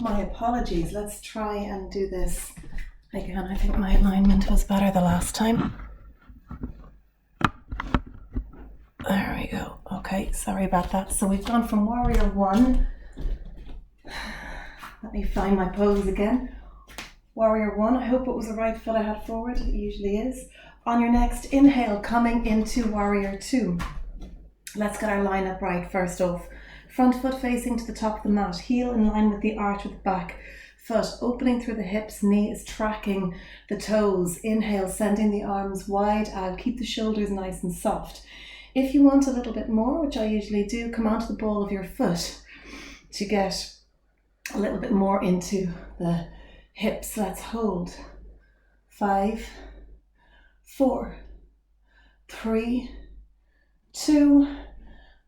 my apologies. Let's try and do this again. I think my alignment was better the last time. There we go. Okay, sorry about that. So we've gone from warrior one. Let me find my pose again. Warrior one. I hope it was the right foot I had forward. It usually is. On your next inhale, coming into warrior two. Let's get our line up right first off. Front foot facing to the top of the mat. Heel in line with the arch of the back foot. Opening through the hips. Knee is tracking the toes. Inhale, sending the arms wide out. Keep the shoulders nice and soft. If you want a little bit more, which I usually do, come onto the ball of your foot to get a little bit more into the hips. Let's hold. 5, 4, 3, 2,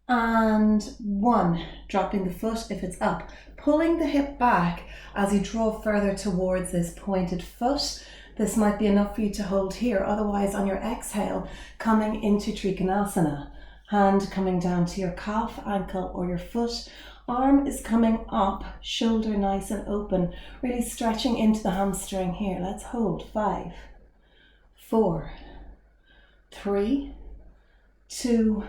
and 1. Dropping the foot if it's up. Pulling the hip back as you draw further towards this pointed foot. This might be enough for you to hold here. Otherwise, on your exhale, coming into Trikonasana. Hand coming down to your calf, ankle, or your foot. Arm is coming up, shoulder nice and open. Really stretching into the hamstring here. Let's hold. 5, 4, 3, 2,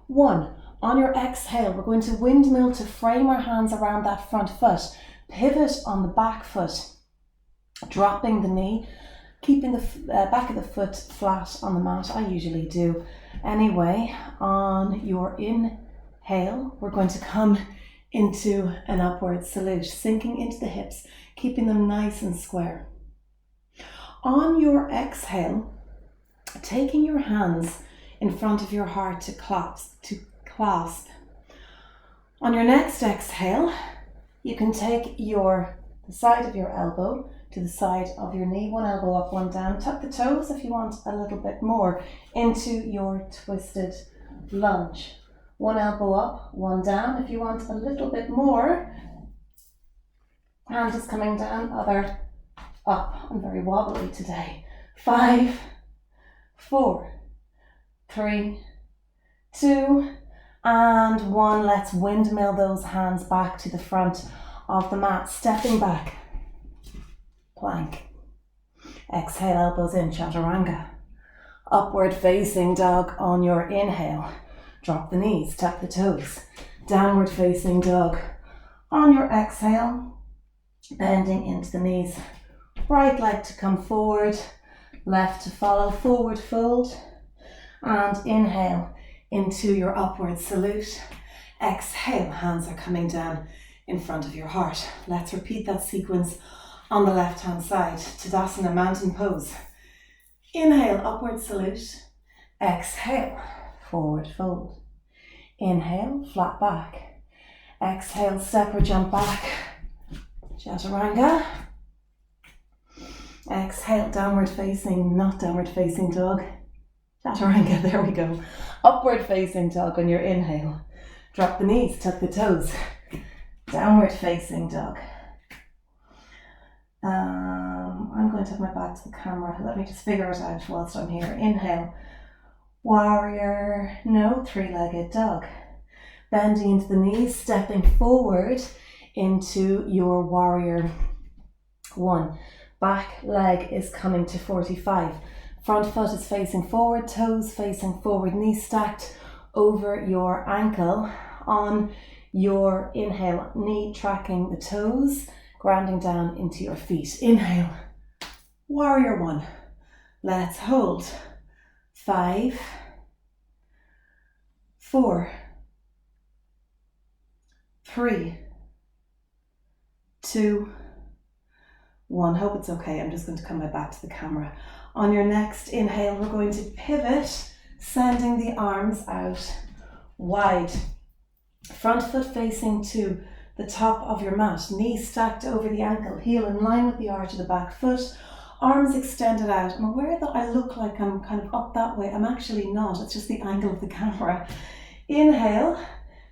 1. On your exhale, we're going to windmill to frame our hands around that front foot. Pivot on the back foot. Dropping the knee, keeping the back of the foot flat on the mat. I usually do. Anyway, on your inhale, we're going to come into an upward salute, sinking into the hips, keeping them nice and square. On your exhale, taking your hands in front of your heart to clasp. On your next exhale, you can take the side of your elbow to the side of your knee, one elbow up, one down. Tuck the toes if you want a little bit more into your twisted lunge. One elbow up, one down. If you want a little bit more, hand is coming down, other up. I'm very wobbly today. 5, 4, 3, 2, and 1. Let's windmill those hands back to the front of the mat, stepping back. Plank. Exhale, elbows in, chaturanga. Upward facing dog on your inhale. Drop the knees, tuck the toes. Downward facing dog on your exhale. Bending into the knees. Right leg to come forward. Left to follow, forward fold. And inhale into your upward salute. Exhale, hands are coming down in front of your heart. Let's repeat that sequence on the left hand side. Tadasana, mountain pose. Inhale, upward salute. Exhale, forward fold. Inhale, flat back. Exhale, step or jump back. Chaturanga. Exhale, downward facing, not downward facing dog. Chaturanga, there we go. Upward facing dog on your inhale. Drop the knees, tuck the toes. Downward facing dog. I'm going to have my back to the camera. Let me just figure it out whilst I'm here. Inhale. Warrior, no, three-legged dog. Bending into the knees, stepping forward into your warrior one. Back leg is coming to 45. Front foot is facing forward, toes facing forward, knees stacked over your ankle. On your inhale, knee tracking the toes, grounding down into your feet. Inhale, warrior one. Let's hold. 5, 4, 3, 2, 1. Hope it's okay. I'm just going to come my back to the camera. On your next inhale, we're going to pivot, sending the arms out wide. Front foot facing to the top of your mat. Knees stacked over the ankle. Heel in line with the arch of the back foot. Arms extended out. I'm aware that I look like I'm kind of up that way. I'm actually not. It's just the angle of the camera. Inhale.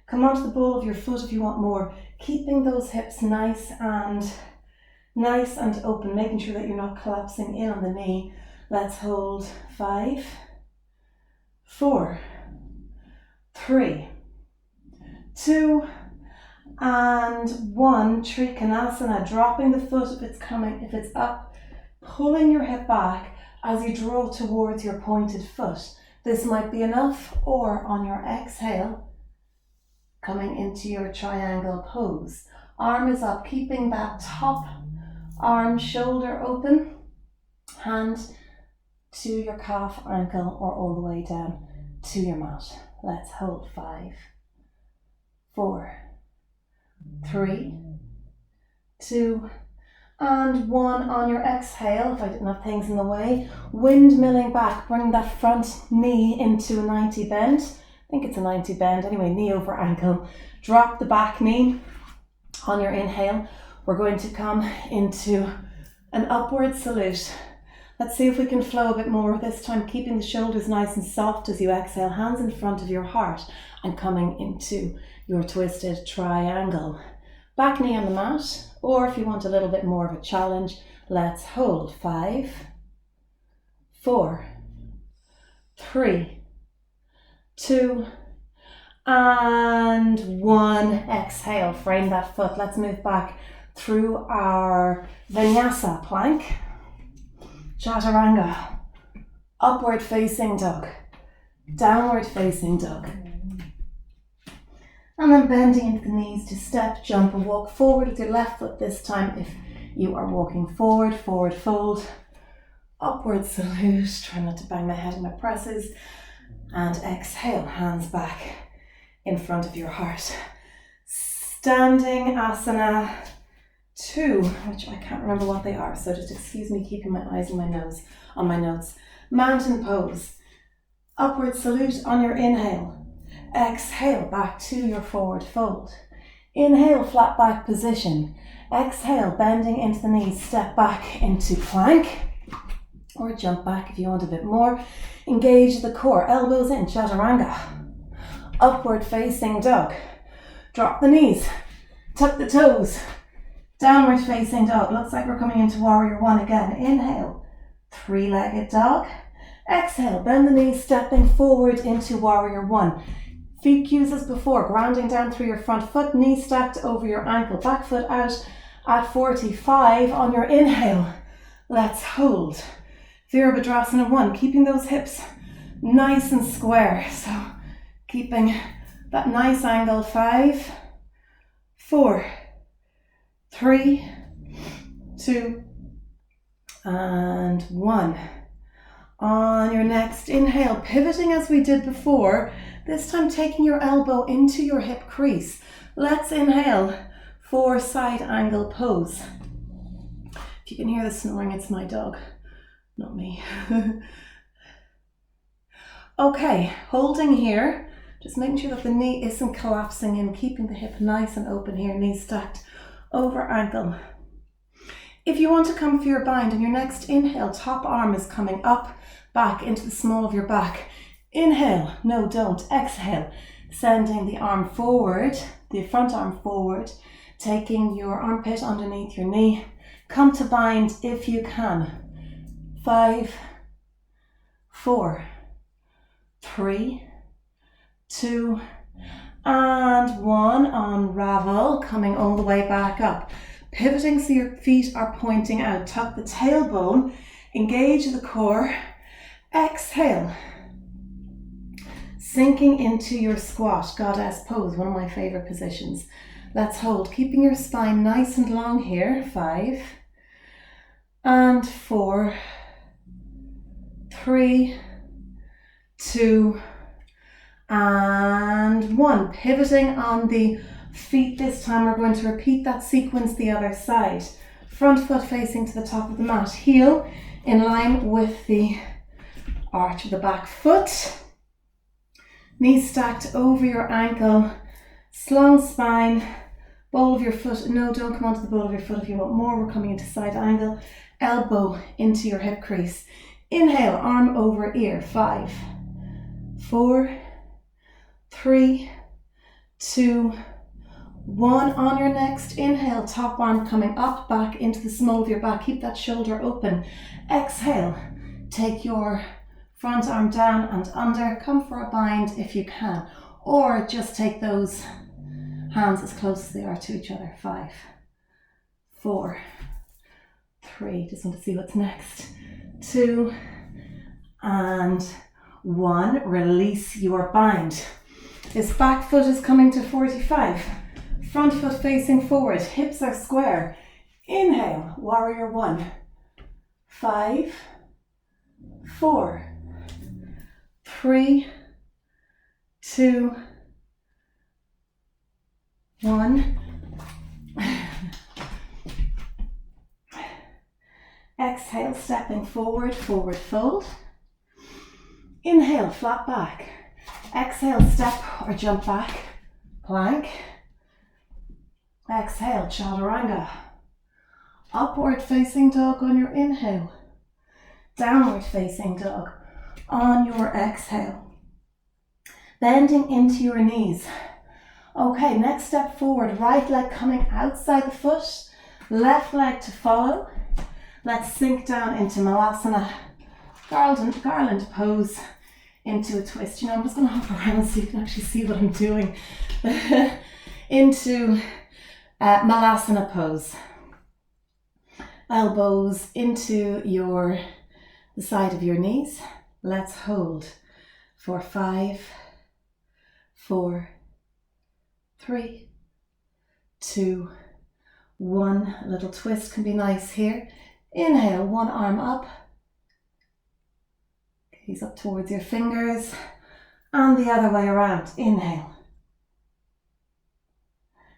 Come onto the ball of your foot if you want more. Keeping those hips nice and open. Making sure that you're not collapsing in on the knee. Let's hold. 5, 4, 3, 2, And 1, Trikonasana, dropping the foot if it's up, pulling your hip back as you draw towards your pointed foot. This might be enough, or on your exhale, coming into your triangle pose. Arm is up, keeping that top arm, shoulder open, hand to your calf, ankle, or all the way down to your mat. Let's hold. 5, 4, 3, 2, and 1. On your exhale, if I didn't have things in the way, windmilling back, bring that front knee into a 90 bend. I think it's a 90 bend, anyway, knee over ankle. Drop the back knee. On your inhale, we're going to come into an upward salute. Let's see if we can flow a bit more, this time keeping the shoulders nice and soft as you exhale, hands in front of your heart, and coming into your twisted triangle. Back knee on the mat, or if you want a little bit more of a challenge, let's hold. 5, 4, 3, 2, and 1. Exhale, frame that foot. Let's move back through our vinyasa plank. Chaturanga, upward facing dog, downward facing dog. And then bending into the knees to step, jump, and walk forward with your left foot this time. If you are walking forward, forward fold, upward salute. Try not to bang my head in my presses. And exhale, hands back in front of your heart. Standing asana 2, which I can't remember what they are, so just excuse me keeping my eyes on my notes. Mountain pose. Upward salute on your inhale. Exhale, back to your forward fold. Inhale, flat back position. Exhale, bending into the knees, step back into plank, or jump back if you want a bit more. Engage the core, elbows in, chaturanga. Upward facing dog. Drop the knees, tuck the toes. Downward facing dog. Looks like we're coming into warrior 1 again. Inhale, 3-legged dog. Exhale, bend the knees, stepping forward into warrior 1. Feet cues as before, grounding down through your front foot, knees stacked over your ankle, back foot out at 45. On your inhale, let's hold. Virabhadrasana 1, keeping those hips nice and square. So keeping that nice angle. 5, 4, 3, 2, and 1. On your next inhale, pivoting as we did before, this time taking your elbow into your hip crease. Let's inhale for side angle pose. If you can hear the snoring, it's my dog, not me. Okay, holding here, just making sure that the knee isn't collapsing in, keeping the hip nice and open here, knees stacked over ankle. If you want to come for your bind, on your next inhale, top arm is coming up, back into the small of your back. Inhale, no, don't. Exhale, sending the arm forward, the front arm forward, taking your armpit underneath your knee. Come to bind if you can. 5, 4, 3, 2, and 1. Unravel, coming all the way back up. Pivoting so your feet are pointing out. Tuck the tailbone, engage the core. Exhale, sinking into your squat, goddess pose, one of my favorite positions. Let's hold, keeping your spine nice and long here. 5, and 4, 3, 2, and 1. Pivoting on the feet this time, we're going to repeat that sequence the other side. Front foot facing to the top of the mat, heel in line with the arch of the back foot. Knees stacked over your ankle, slung spine, ball of your foot. No, don't come onto the ball of your foot if you want more. We're coming into side angle, elbow into your hip crease. Inhale, arm over ear. 5, 4, 3, 2, 1. On your next inhale, top arm coming up, back into the small of your back. Keep that shoulder open. Exhale, take your front arm down and under. Come for a bind if you can, or just take those Hands as close as they are to each other. 5, 4, 3. Just want to see what's next. 2 and 1. Release your bind. This back foot is coming to 45. Front foot facing forward. Hips are square. Inhale, warrior 1. 5, 4, 3, 2, 1. Exhale, stepping forward, forward fold. Inhale, flat back. Exhale, step or jump back, plank. Exhale, chaturanga. Upward facing dog on your inhale. Downward facing dog on your exhale. Bending into your knees. Okay, next step forward. Right leg coming outside the foot. Left leg to follow. Let's sink down into Malasana. Garland pose into a twist. You know, I'm just going to hop around so you can actually see what I'm doing. Into Malasana pose. Elbows into the side of your knees. Let's hold for 5, 4, 3, 2, 1. A little twist can be nice here. Inhale, one arm up. Gaze up towards your fingers. And the other way around. Inhale.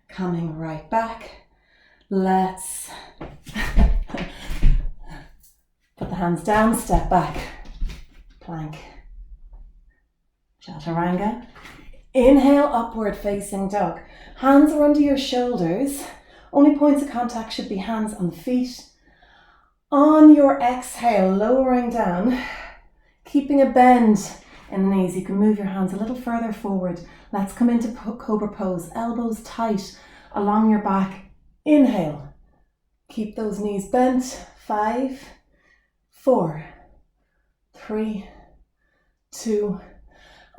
Coming right back. Let's put the hands down, step back. Plank. Chaturanga. Inhale, upward facing dog. Hands are under your shoulders. Only points of contact should be hands on the feet. On your exhale, lowering down, keeping a bend in the knees. You can move your hands a little further forward. Let's come into cobra pose. Elbows tight along your back. Inhale. Keep those knees bent. 5, 4, 3, 2,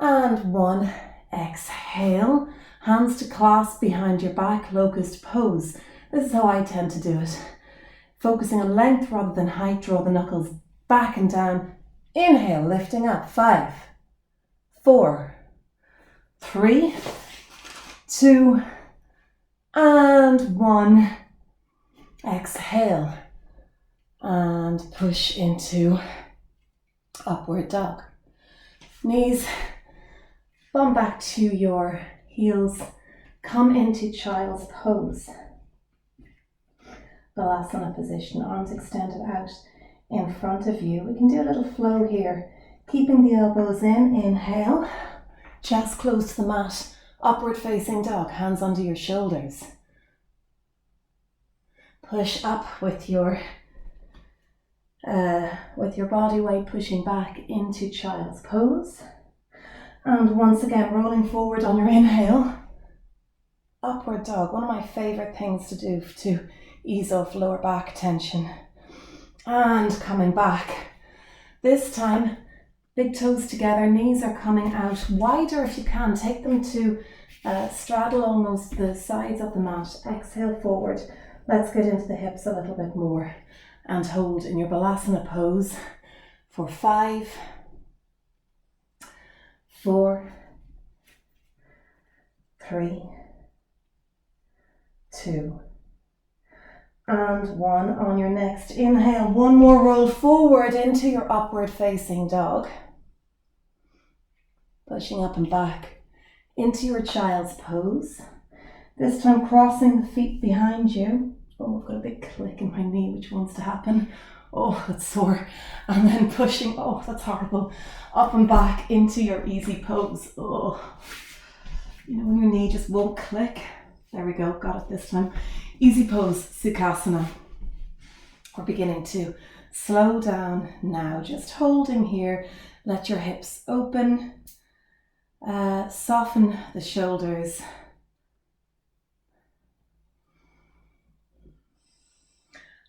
and 1. Exhale. Hands to clasp behind your back. Locust pose. This is how I tend to do it. Focusing on length rather than height. Draw the knuckles back and down. Inhale, lifting up. 5, 4, 3, 2, and 1. Exhale. And push into upward dog. Knees, bum back to your heels. Come into child's pose. Balasana position, arms extended out in front of you. We can do a little flow here. Keeping the elbows in, inhale. Chest close to the mat. Upward facing dog, hands under your shoulders. Push up with your body weight pushing back into child's pose. And once again, rolling forward on your inhale. Upward dog, one of my favorite things to do to ease off lower back tension. And coming back. This time, big toes together, knees are coming out wider if you can. Take them to straddle almost the sides of the mat. Exhale forward. Let's get into the hips a little bit more. And hold in your Balasana pose for 5, 4, 3, 2, and 1. On your next inhale, one more roll forward into your upward facing dog. Pushing up and back into your child's pose. This time crossing the feet behind you. Oh, I've got a big click in my knee, which wants to happen. Oh, that's sore. And then pushing, oh, that's horrible. Up and back into your easy pose. Oh, you know when your knee just won't click? There we go, got it this time. Easy pose, Sukhasana. We're beginning to slow down now, just holding here. Let your hips open. Soften the shoulders.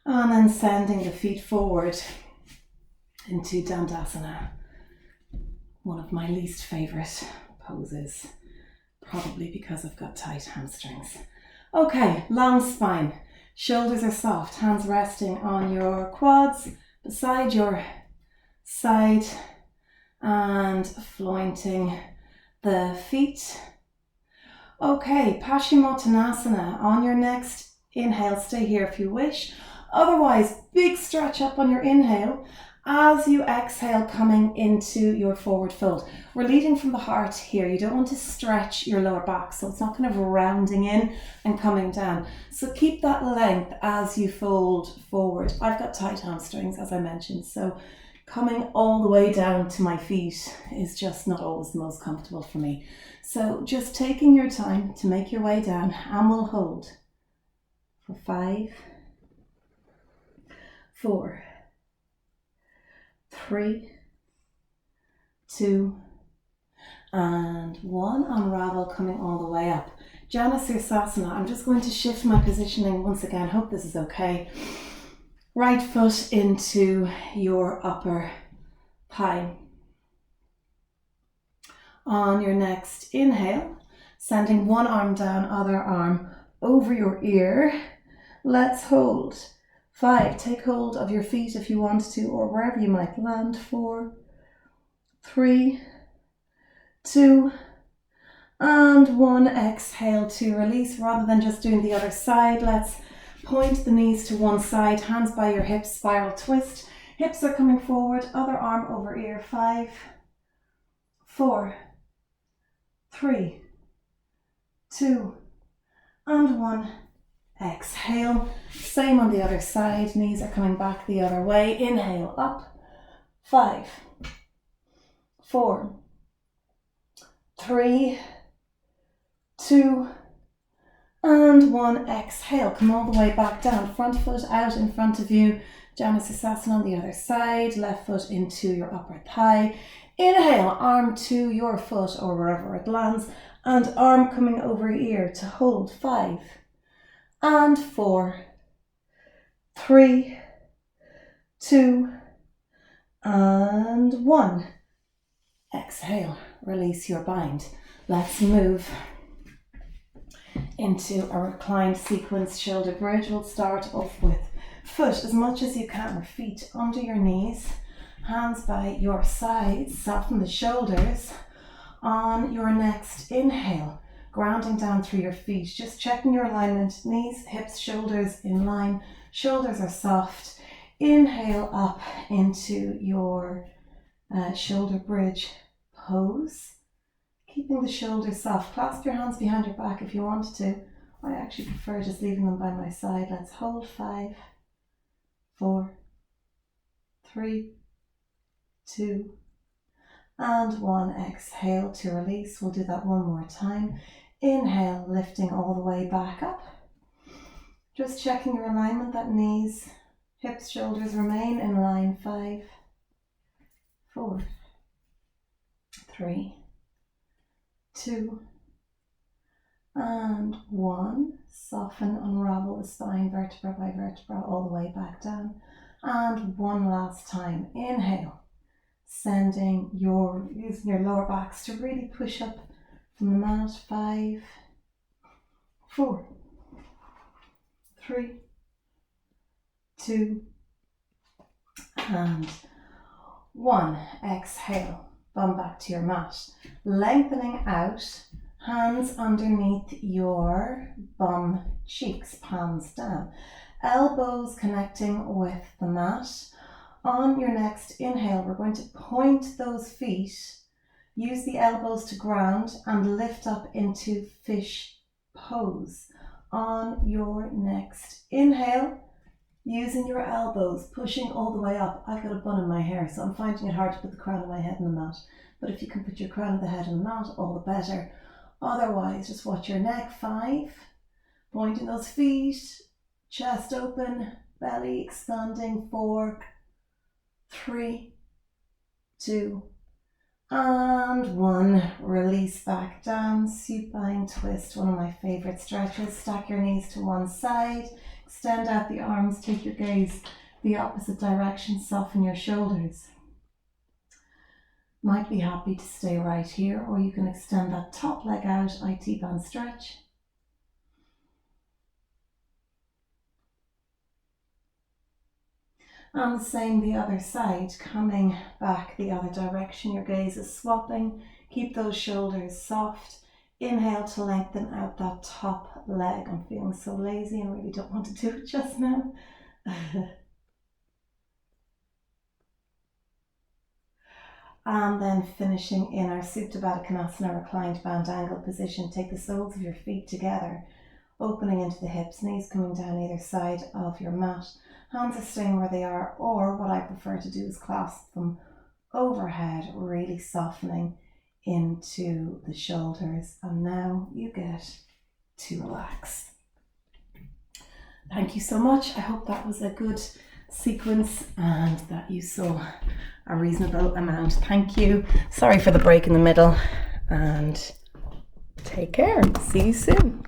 And then sending the feet forward into Dandasana. One of my least favorite poses. probably because I've got tight hamstrings. Okay, long spine. Shoulders are soft, hands resting on your quads, beside your side, and flointing the feet. Okay, Paschimottanasana. On your next inhale, stay here if you wish. Otherwise, big stretch up on your inhale as you exhale, coming into your forward fold. We're leading from the heart here. You don't want to stretch your lower back, so it's not kind of rounding in and coming down. So keep that length as you fold forward. I've got tight hamstrings, as I mentioned, so coming all the way down to my feet is just not always the most comfortable for me. So just taking your time to make your way down, and we'll hold for 5, 4, 3, 2, and 1. Unravel, coming all the way up. Janasirsasana. I'm just going to shift my positioning once again. Hope this is okay. Right foot into your upper thigh. On your next inhale, sending one arm down, other arm over your ear. Let's hold. 5, take hold of your feet if you want to, or wherever you might land. 4, 3, 2, and 1. Exhale to release. Rather than just doing the other side, let's point the knees to one side, hands by your hips, spiral twist. Hips are coming forward, other arm over ear. 5, 4, 3, 2, and 1. Exhale. Same on the other side. Knees are coming back the other way. Inhale up. 5, 4, 3, 2, and 1. Exhale. Come all the way back down. Front foot out in front of you. Janasirsasana on the other side. Left foot into your upper thigh. Inhale. Arm to your foot or wherever it lands. And arm coming over ear to hold. 5, and 4, 3, 2, and 1. Exhale, release your bind. Let's move into a reclined sequence shoulder bridge. We'll start off with foot as much as you can, or feet under your knees, hands by your sides, soften the shoulders. On your next inhale, grounding down through your feet, just checking your alignment, knees, hips, shoulders in line, shoulders are soft. Inhale up into your shoulder bridge pose, keeping the shoulders soft. Clasp your hands behind your back if you want to. I actually prefer just leaving them by my side. Let's hold. 5, 4, 3, 2, and 1. Exhale to release. We'll do that one more time. Inhale, lifting all the way back up. Just checking your alignment, that knees, hips, shoulders remain in line. 5, 4, 3, 2, and 1. Soften, unravel the spine, vertebra by vertebra, all the way back down. And one last time. Inhale, using your lower backs to really push up from the mat. 5, 4, 3, 2, and 1. Exhale, bum back to your mat. Lengthening out, hands underneath your bum cheeks, palms down. Elbows connecting with the mat. On your next inhale, we're going to point those feet. Use the elbows to ground and lift up into fish pose. On your next inhale, using your elbows, pushing all the way up. I've got a bun in my hair, so I'm finding it hard to put the crown of my head in the mat. But if you can put your crown of the head in the mat, all the better. Otherwise, just watch your neck. 5, pointing those feet, chest open, belly expanding. 4, 3, 2, and 1. Release back down, supine twist, one of my favorite stretches. Stack your knees to one side, extend out the arms, take your gaze the opposite direction, soften your shoulders. Might be happy to stay right here, or you can extend that top leg out, IT band stretch. And the same the other side, coming back the other direction. Your gaze is swapping. Keep those shoulders soft. Inhale to lengthen out that top leg. I'm feeling so lazy and really don't want to do it just now. And then finishing in our Supta Baddha Konasana, reclined bound angle position. Take the soles of your feet together, opening into the hips, knees coming down either side of your mat. Hands are staying where they are, or what I prefer to do is clasp them overhead, really softening into the shoulders. And now you get to relax. Thank you so much. I hope that was a good sequence and that you saw a reasonable amount. Thank you. Sorry for the break in the middle, and take care. See you soon.